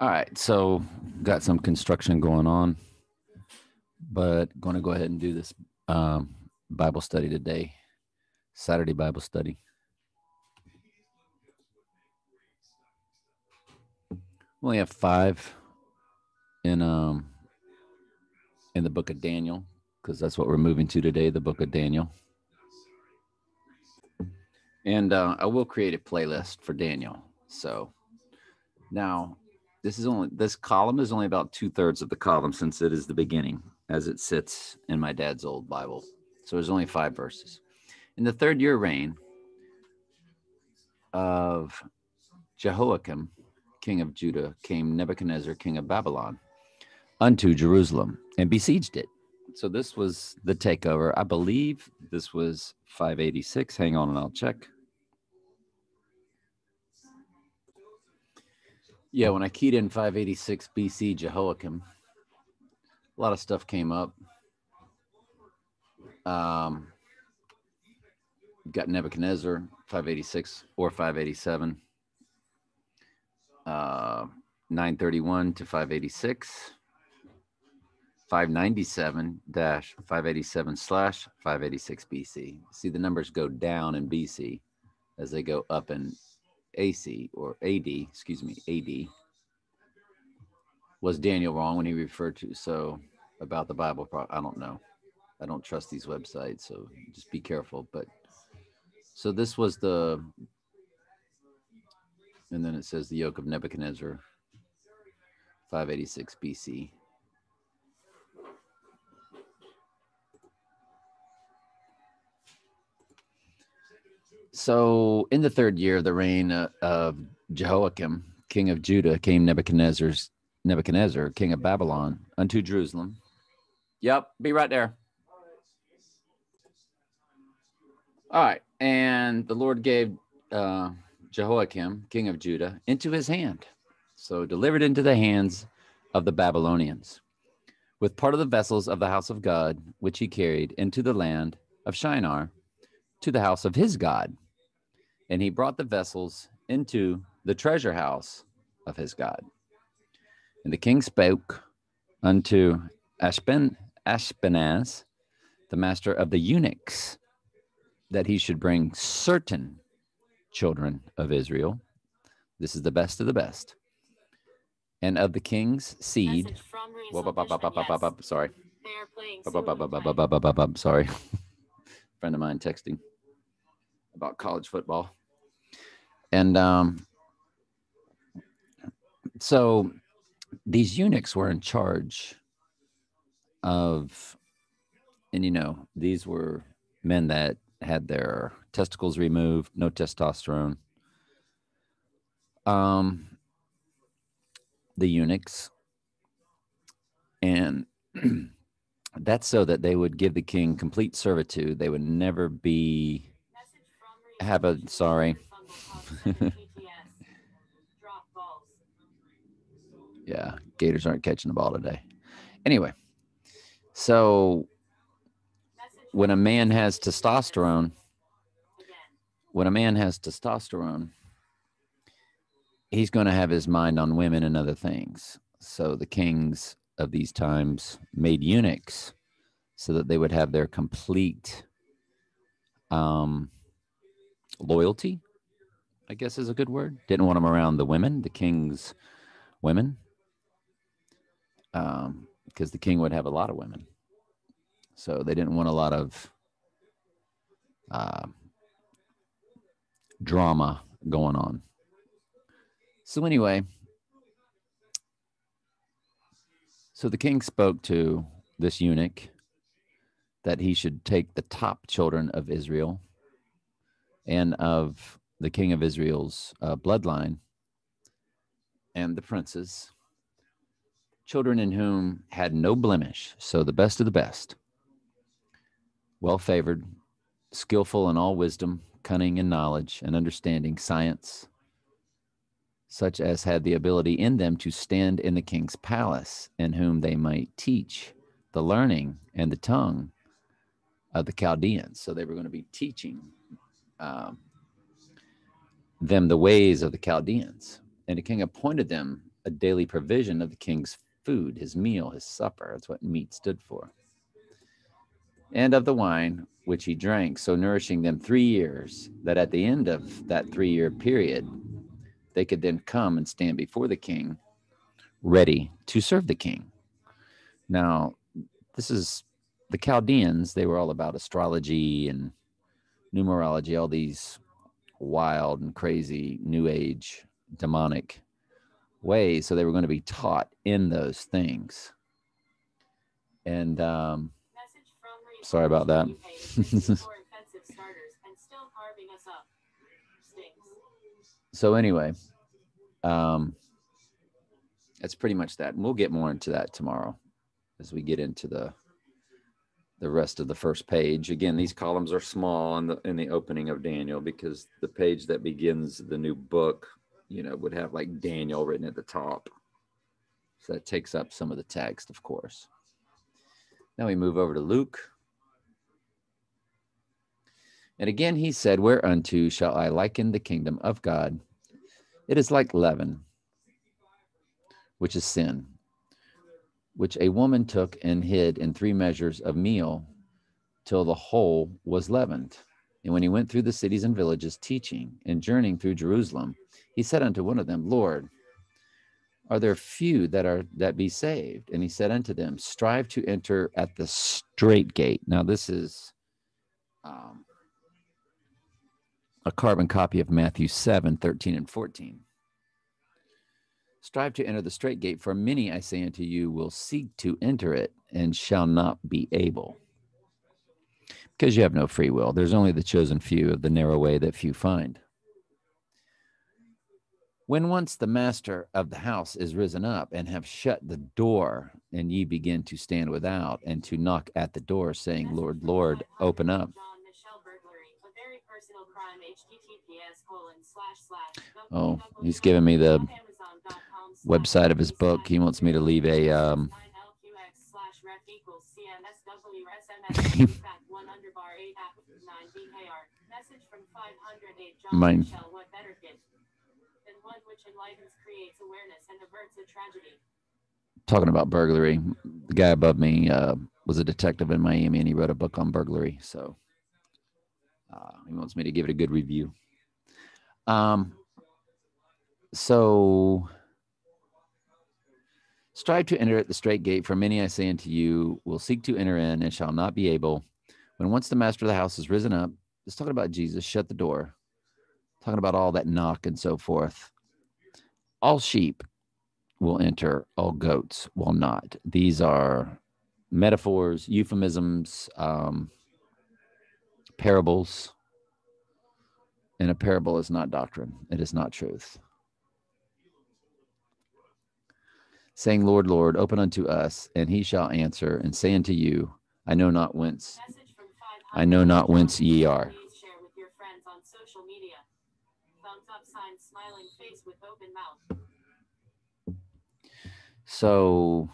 All right, so got some construction going on, but going to go ahead and do this um, Bible study today, Saturday Bible study. We only have five in um in the book of Daniel because that's what we're moving to today, the book of Daniel. And I will create a playlist for Daniel. So now this column is only about 2/3 of the column since it is the beginning as it sits in my dad's old Bible. So there's only 5 verses. In the third year reign of Jehoiakim, king of Judah, came Nebuchadnezzar, king of Babylon, unto Jerusalem and besieged it. So this was the takeover. I believe this was 586. Hang on and I'll check. Yeah, when I keyed in 586 BC Jehoiakim, a lot of stuff came up. Um, got Nebuchadnezzar, 586 or 587. 931 to 586. 597-587/586 BC. See, the numbers go down in BC as they go up in AC or AD, excuse me, AD. Was Daniel wrong when he referred to so about the Bible? I don't know. I don't trust these websites, so just be careful. But so this was and then it says the yoke of Nebuchadnezzar, 586 BC. So in the third year of the reign of Jehoiakim, king of Judah, came Nebuchadnezzar, king of Babylon, unto Jerusalem. Yep, be right there. All right, and the Lord gave Jehoiakim, king of Judah, into his hand. So delivered into the hands of the Babylonians, with part of the vessels of the house of God, which he carried into the land of Shinar, to the house of his God. And he brought the vessels into the treasure house of his God. And the king spoke unto Ashpenaz, the master of the eunuchs, that he should bring certain children of Israel. This is the best of the best. And of the king's seed. Sorry. Sorry. Friend of mine texting about college football. And so these eunuchs were in charge of, and these were men that had their testicles removed, no testosterone. The eunuchs. And that's so that they would give the king complete servitude. They would never sorry. Yeah, Gators aren't catching the ball today. Anyway, so when a man has testosterone, he's going to have his mind on women and other things. So the kings of these times made eunuchs so that they would have their complete loyalty, I guess is a good word. Didn't want them around the women, the king's women, because the king would have a lot of women. So they didn't want a lot of drama going on. So anyway, so the king spoke to this eunuch that he should take the top children of Israel and of the king of Israel's bloodline and the princes, children in whom had no blemish, so the best of the best, well-favored, skillful in all wisdom, cunning in knowledge and understanding, science, such as had the ability in them to stand in the king's palace, and whom they might teach the learning and the tongue of the Chaldeans. So they were going to be teaching them the ways of the Chaldeans. And the king appointed them a daily provision of the king's food, his meal, his supper. That's what meat stood for. And of the wine which he drank, so nourishing them 3 years, that at the end of that 3-year period, they could then come and stand before the king, ready to serve the king. Now, this is the Chaldeans. They were all about astrology and numerology, all these wild and crazy new age demonic ways. So they were going to be taught in those things. And sorry about that. So anyway, that's pretty much that. And we'll get more into that tomorrow as we get into the rest of the first page. Again, these columns are small in the opening of Daniel, because the page that begins the new book, would have like Daniel written at the top. So that takes up some of the text, of course. Now we move over to Luke. And again, he said, whereunto shall I liken the kingdom of God? It is like leaven, which is sin, which a woman took and hid in 3 measures of meal till the whole was leavened. And when he went through the cities and villages teaching and journeying through Jerusalem, he said unto one of them, Lord, are there few that be saved? And he said unto them, strive to enter at the strait gate. Now this is a carbon copy of Matthew 7, 13 and 14. Strive to enter the strait gate, for many, I say unto you, will seek to enter it and shall not be able. Because you have no free will. There's only the chosen few of the narrow way that few find. When once the master of the house is risen up and have shut the door, and ye begin to stand without and to knock at the door, saying, Lord, Lord, open up. Oh, he's giving me the website of his book. He wants me to leave a mine. Talking about burglary. The guy above me was a detective in Miami, and he wrote a book on burglary. So he wants me to give it a good review. So strive to enter at the strait gate, for many, I say unto you, will seek to enter in and shall not be able. When once the master of the house is risen up, it's talking about Jesus, shut the door, talking about all that knock and so forth. All sheep will enter, all goats will not. These are metaphors, euphemisms, parables. And a parable is not doctrine. It is not truth. Saying, Lord, Lord, open unto us, and he shall answer and say unto you, I know not whence ye are. Share with your friends on social media. Thumbs up sign, smiling face with open mouth. So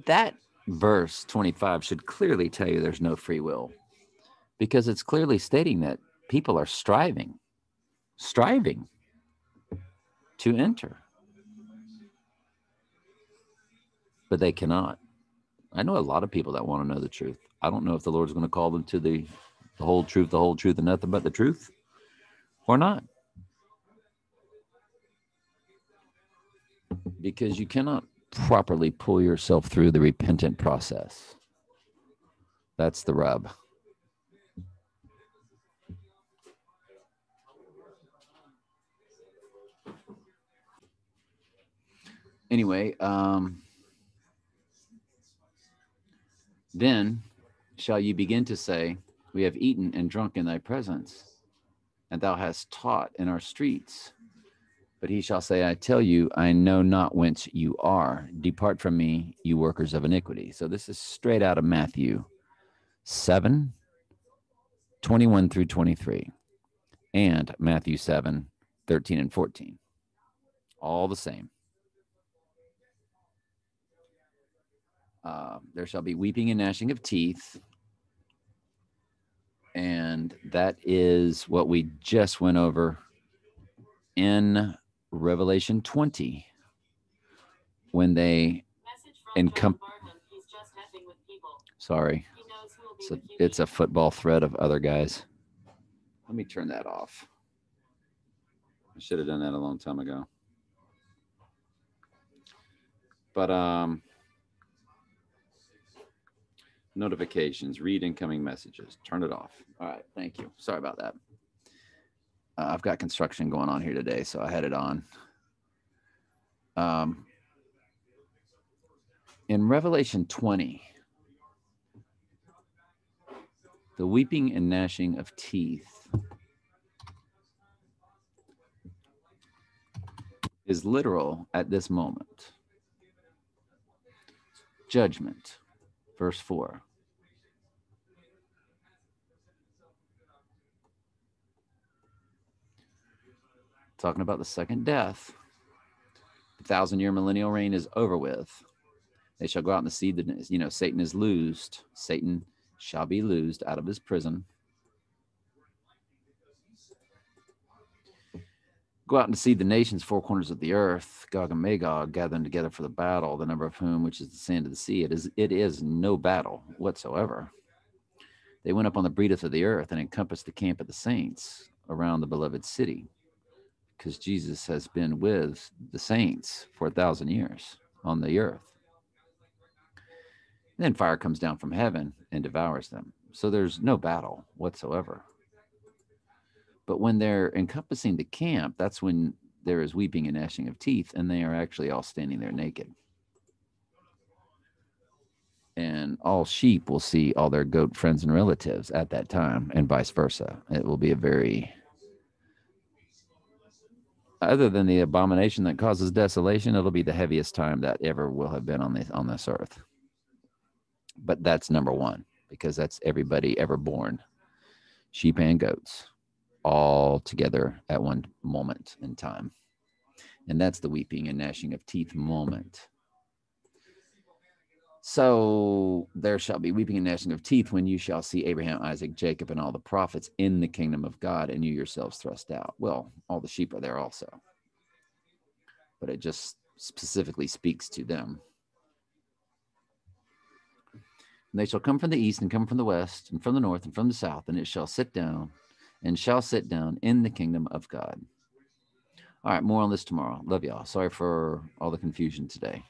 that verse 25 should clearly tell you there's no free will, because it's clearly stating that people are striving to enter, but they cannot. I know a lot of people that want to know the truth. I don't know if the Lord's going to call them to the whole truth, and nothing but the truth, or not. Because you cannot properly pull yourself through the repentant process. That's the rub. Anyway, then shall you begin to say, we have eaten and drunk in thy presence, and thou hast taught in our streets. But he shall say, I tell you, I know not whence you are. Depart from me, you workers of iniquity. So this is straight out of Matthew 7, 21 through 23, and Matthew 7, 13 and 14. All the same. There shall be weeping and gnashing of teeth. And that is what we just went over in Revelation 20 when they Message from John encom- Barham. He's just effing with people. sorry, He knows who will be it's a, with you. it's a football thread of other guys. Let me turn that off. I should have done that a long time ago. But notifications, read incoming messages, turn it off. All right, thank you. Sorry about that. I've got construction going on here today, so I had it on. In Revelation 20, the weeping and gnashing of teeth is literal at this moment. Judgment, verse 4. Talking about the second death. The 1,000-year millennial reign is over with. They shall go out and see that, Satan is loosed. Satan shall be loosed out of his prison. Go out and see the nations, four corners of the earth, Gog and Magog, gathering together for the battle, the number of whom, which is the sand of the sea. It is no battle whatsoever. They went up on the breadth of the earth and encompassed the camp of the saints around the beloved city, because Jesus has been with the saints for 1,000 years on the earth. And then fire comes down from heaven and devours them. So there's no battle whatsoever. But when they're encompassing the camp, that's when there is weeping and gnashing of teeth, and they are actually all standing there naked. And all sheep will see all their goat friends and relatives at that time, and vice versa. It will be a very, other than the abomination that causes desolation, it'll be the heaviest time that ever will have been on this earth. But that's number one, because that's everybody ever born, sheep and goats, all together at one moment in time. And that's the weeping and gnashing of teeth moment. So there shall be weeping and gnashing of teeth when you shall see Abraham, Isaac, Jacob, and all the prophets in the kingdom of God, and you yourselves thrust out. Well, all the sheep are there also. But it just specifically speaks to them. And they shall come from the east and come from the west and from the north and from the south, and it shall sit down in the kingdom of God. All right, more on this tomorrow. Love y'all. Sorry for all the confusion today.